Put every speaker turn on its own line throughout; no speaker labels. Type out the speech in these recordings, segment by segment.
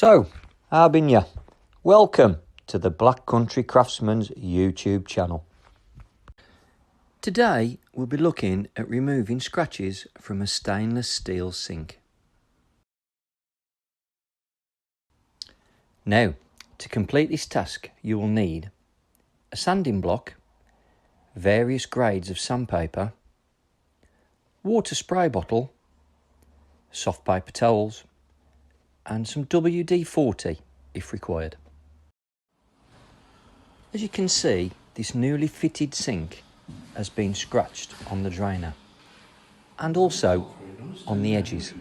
So, how been ya? Welcome to the Black Country Craftsman's YouTube channel. Today we'll be looking at removing scratches from a stainless steel sink. Now, to complete this task you will need a sanding block, various grades of sandpaper, water spray bottle, soft paper towels and some WD-40 if required. As you can see, this newly fitted sink has been scratched on the drainer and also on the edges.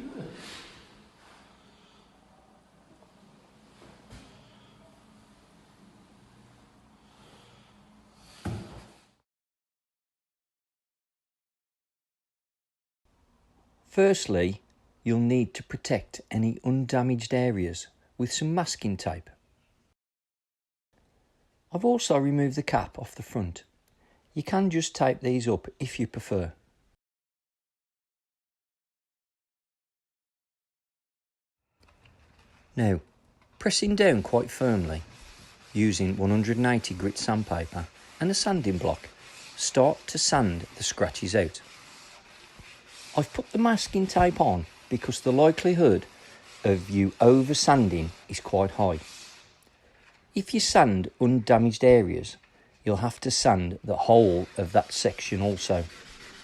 Firstly, you'll need to protect any undamaged areas with some masking tape. I've also removed the cap off the front. You can just tape these up if you prefer. Now, pressing down quite firmly using 180 grit sandpaper and a sanding block, start to sand the scratches out. I've put the masking tape on because the likelihood of you over sanding is quite high. If you sand undamaged areas, you'll have to sand the whole of that section also,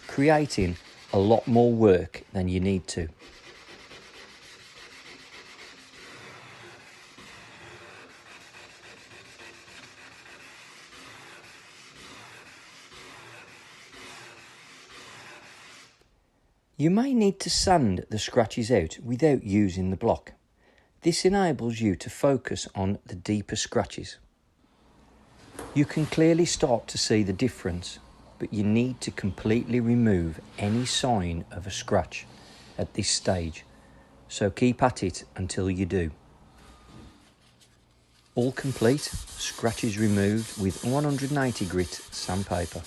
creating a lot more work than you need to. You may need to sand the scratches out without using the block. This enables you to focus on the deeper scratches. You can clearly start to see the difference, but you need to completely remove any sign of a scratch at this stage, so keep at it until you do. All complete, scratches removed with 180 grit sandpaper.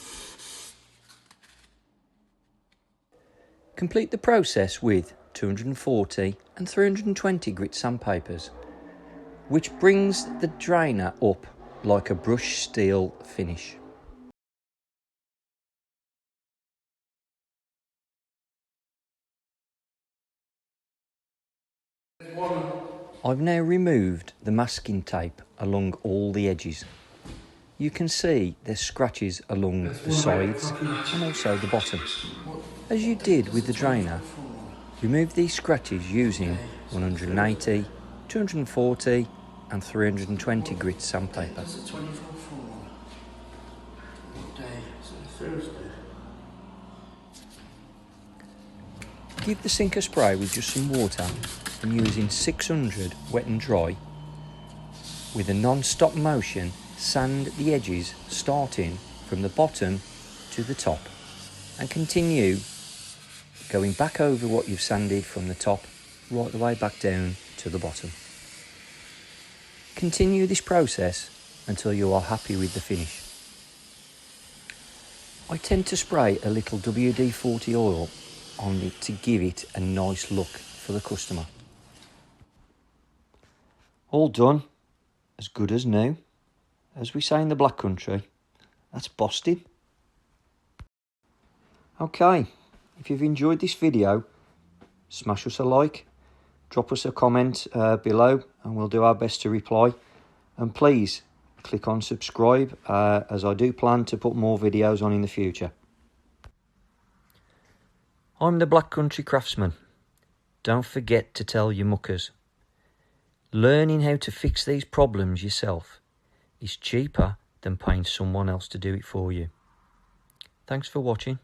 Complete the process with 240 and 320 grit sandpapers, which brings the drainer up like a brushed steel finish. I've now removed the masking tape along all the edges. You can see there's scratches along the sides and also the bottom. As you did with the drainer, remove these scratches using 180, 240 and 320 grit sandpaper. Give the sink a spray with just some water and using 600 wet and dry. With a non-stop motion, sand the edges starting from the bottom to the top and continue going back over what you've sanded from the top right the way back down to the bottom. Continue this process until you are happy with the finish. I tend to spray a little WD-40 oil on it to give it a nice look for the customer. All done, as good as new. As we say in the Black Country, that's busted. Okay, if you've enjoyed this video, smash us a like, drop us a comment below and we'll do our best to reply. And please click on subscribe as I do plan to put more videos on in the future. I'm the Black Country Craftsman. Don't forget to tell your muckers. Learning how to fix these problems yourself is cheaper than paying someone else to do it for you. Thanks for watching.